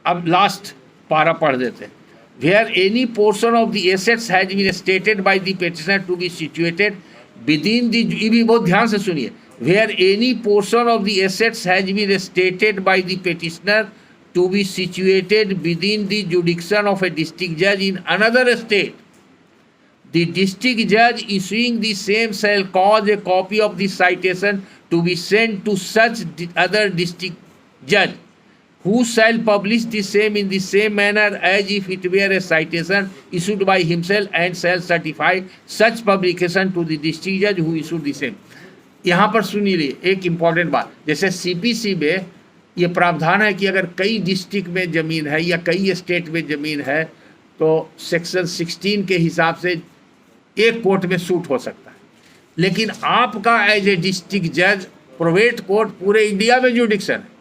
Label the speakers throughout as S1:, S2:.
S1: अब लास्ट पारा पढ़ देते हैं। Where any portion of the assets has been stated by the petitioner to be situated within the, ये भी बहुत ध्यान से सुनिए, where any portion of the assets has been stated by the petitioner to be situated within the jurisdiction of a district judge in another state, the district judge issuing the same shall cause a copy of the citation to be sent to such other district judge, who shall publish the same in the same manner as if it were a citation issued by himself, and shall certify such publication to the district judge who issued the same। यहाँ पर सुनिए एक important बात, जैसे CPC में ये प्रावधान है कि अगर कई डिस्ट्रिक्ट में ज़मीन है या कई स्टेट में ज़मीन है तो सेक्शन 16 के हिसाब से एक कोर्ट में सूट हो सकता है, लेकिन आपका एज ए डिस्ट्रिक्ट जज प्रोवेट कोर्ट पूरे इंडिया में जुडिक्शन है,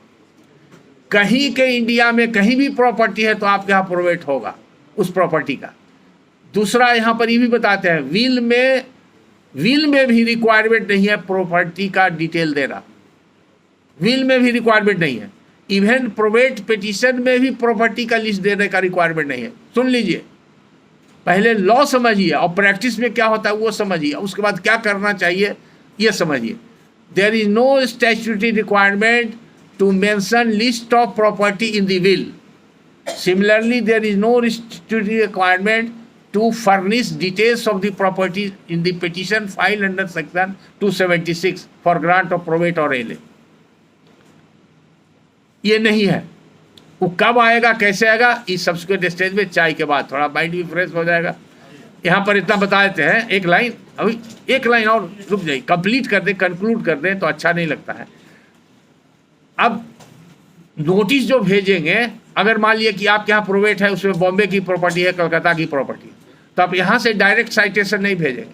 S1: कहीं के इंडिया में कहीं भी प्रॉपर्टी है तो आपके यहाँ प्रोवेट होगा उस प्रॉपर्टी का। दूसरा यहाँ पर ये भी बताते हैं, विल में भी रिक्वायरमेंट नहीं है प्रॉपर्टी का डिटेल देना, विल में भी रिक्वायरमेंट नहीं है, इवन प्रोवेट पिटीशन में भी प्रॉपर्टी का लिस्ट देने का रिक्वायरमेंट नहीं है। सुन लीजिए, पहले लॉ समझिए और प्रैक्टिस में क्या होता है वो समझिए, उसके बाद क्या करना चाहिए ये समझिए। There is no statutory requirement to mention list of property in the will. Similarly, there is no statutory requirement to furnish details of the property in the petition filed under section 276 for grant of probate or LA। ये नहीं है, वो कब आएगा कैसे आएगा इस subsequent stage में, चाय के बाद थोड़ा माइंड भी फ्रेश हो जाएगा। यहाँ पर इतना बता देते हैं, एक लाइन अभी एक लाइन और रुक जाइए, कंप्लीट कर दें कंक्लूड कर दें तो अच्छा नहीं लगता है। अब नोटिस जो भेजेंगे, अगर मान लिया कि आपके यहाँ प्रोवेट है, उसमें बॉम्बे की प्रॉपर्टी है, कलकत्ता की प्रॉपर्टी, तो आप यहाँ से डायरेक्ट साइटेशन नहीं भेजेंगे,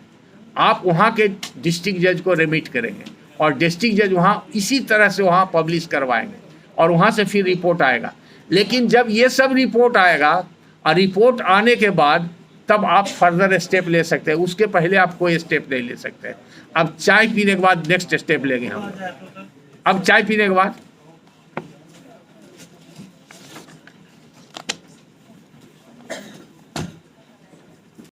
S1: आप वहाँ के डिस्ट्रिक्ट जज को रिमिट करेंगे और डिस्ट्रिक्ट जज वहाँ इसी तरह से वहाँ पब्लिश करवाएंगे और वहाँ से फिर रिपोर्ट आएगा। लेकिन जब ये सब रिपोर्ट आएगा और रिपोर्ट आने के बाद तब आप फर्दर स्टेप ले सकते हैं, उसके पहले आप कोई स्टेप नहीं ले सकते। अब चाय पीने के बाद नेक्स्ट स्टेप लेंगे हम। अब चाय पीने के बाद